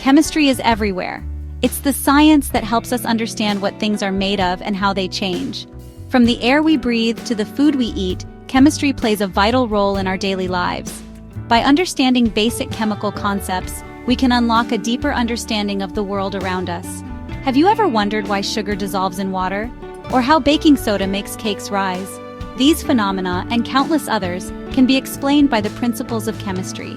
Chemistry is everywhere. It's the science that helps us understand what things are made of and how they change. From the air we breathe to the food we eat, chemistry plays a vital role in our daily lives. By understanding basic chemical concepts, we can unlock a deeper understanding of the world around us. Have you ever wondered why sugar dissolves in water? Or how baking soda makes cakes rise? These phenomena, and countless others, can be explained by the principles of chemistry.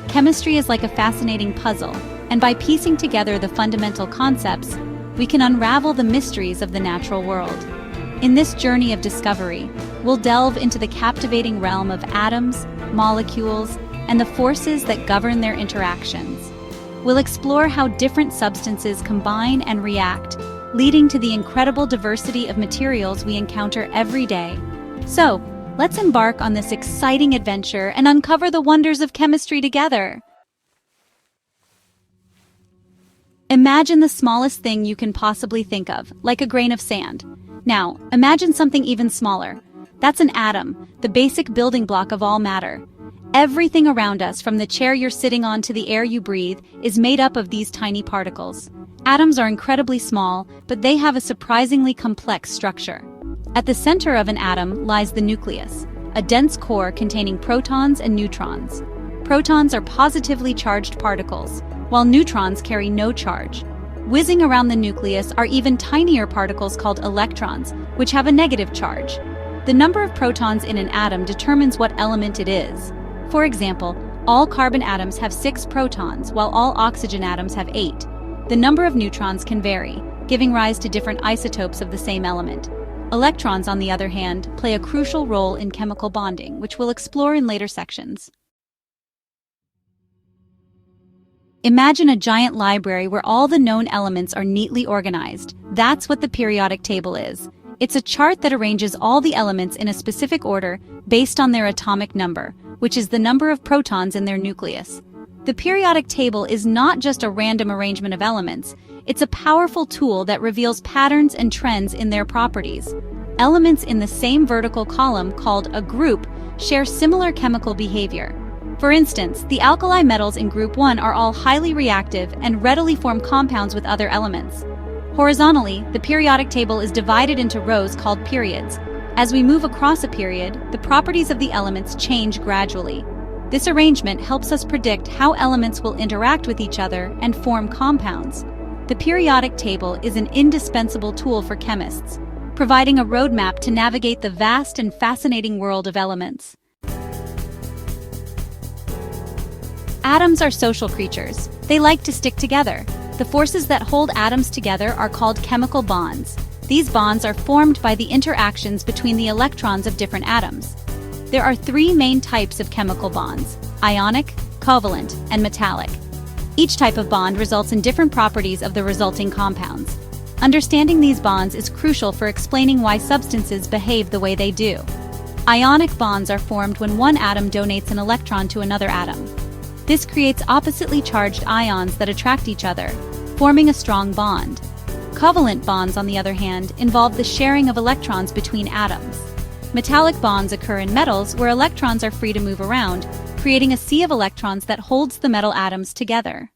Chemistry is like a fascinating puzzle, and by piecing together the fundamental concepts, we can unravel the mysteries of the natural world. In this journey of discovery, we'll delve into the captivating realm of atoms, molecules, and the forces that govern their interactions. We'll explore how different substances combine and react, leading to the incredible diversity of materials we encounter every day. So, let's embark on this exciting adventure and uncover the wonders of chemistry together. Imagine the smallest thing you can possibly think of, like a grain of sand. Now, imagine something even smaller. That's an atom, the basic building block of all matter. Everything around us, from the chair you're sitting on to the air you breathe, is made up of these tiny particles. Atoms are incredibly small, but they have a surprisingly complex structure. At the center of an atom lies the nucleus, a dense core containing protons and neutrons. Protons are positively charged particles, while neutrons carry no charge. Whizzing around the nucleus are even tinier particles called electrons, which have a negative charge. The number of protons in an atom determines what element it is. For example, all carbon atoms have 6 protons, while all oxygen atoms have 8. The number of neutrons can vary, giving rise to different isotopes of the same element. Electrons, on the other hand, play a crucial role in chemical bonding, which we'll explore in later sections. Imagine a giant library where all the known elements are neatly organized. That's what the periodic table is. It's a chart that arranges all the elements in a specific order based on their atomic number, which is the number of protons in their nucleus. The periodic table is not just a random arrangement of elements, it's a powerful tool that reveals patterns and trends in their properties. Elements in the same vertical column, called a group, share similar chemical behavior. For instance, the alkali metals in group 1 are all highly reactive and readily form compounds with other elements. Horizontally, the periodic table is divided into rows called periods. As we move across a period, the properties of the elements change gradually. This arrangement helps us predict how elements will interact with each other and form compounds. The periodic table is an indispensable tool for chemists, providing a roadmap to navigate the vast and fascinating world of elements. Atoms are social creatures. They like to stick together. The forces that hold atoms together are called chemical bonds. These bonds are formed by the interactions between the electrons of different atoms. There are 3 main types of chemical bonds: ionic, covalent, and metallic. Each type of bond results in different properties of the resulting compounds. Understanding these bonds is crucial for explaining why substances behave the way they do. Ionic bonds are formed when one atom donates an electron to another atom. This creates oppositely charged ions that attract each other, forming a strong bond. Covalent bonds, on the other hand, involve the sharing of electrons between atoms. Metallic bonds occur in metals where electrons are free to move around, creating a sea of electrons that holds the metal atoms together.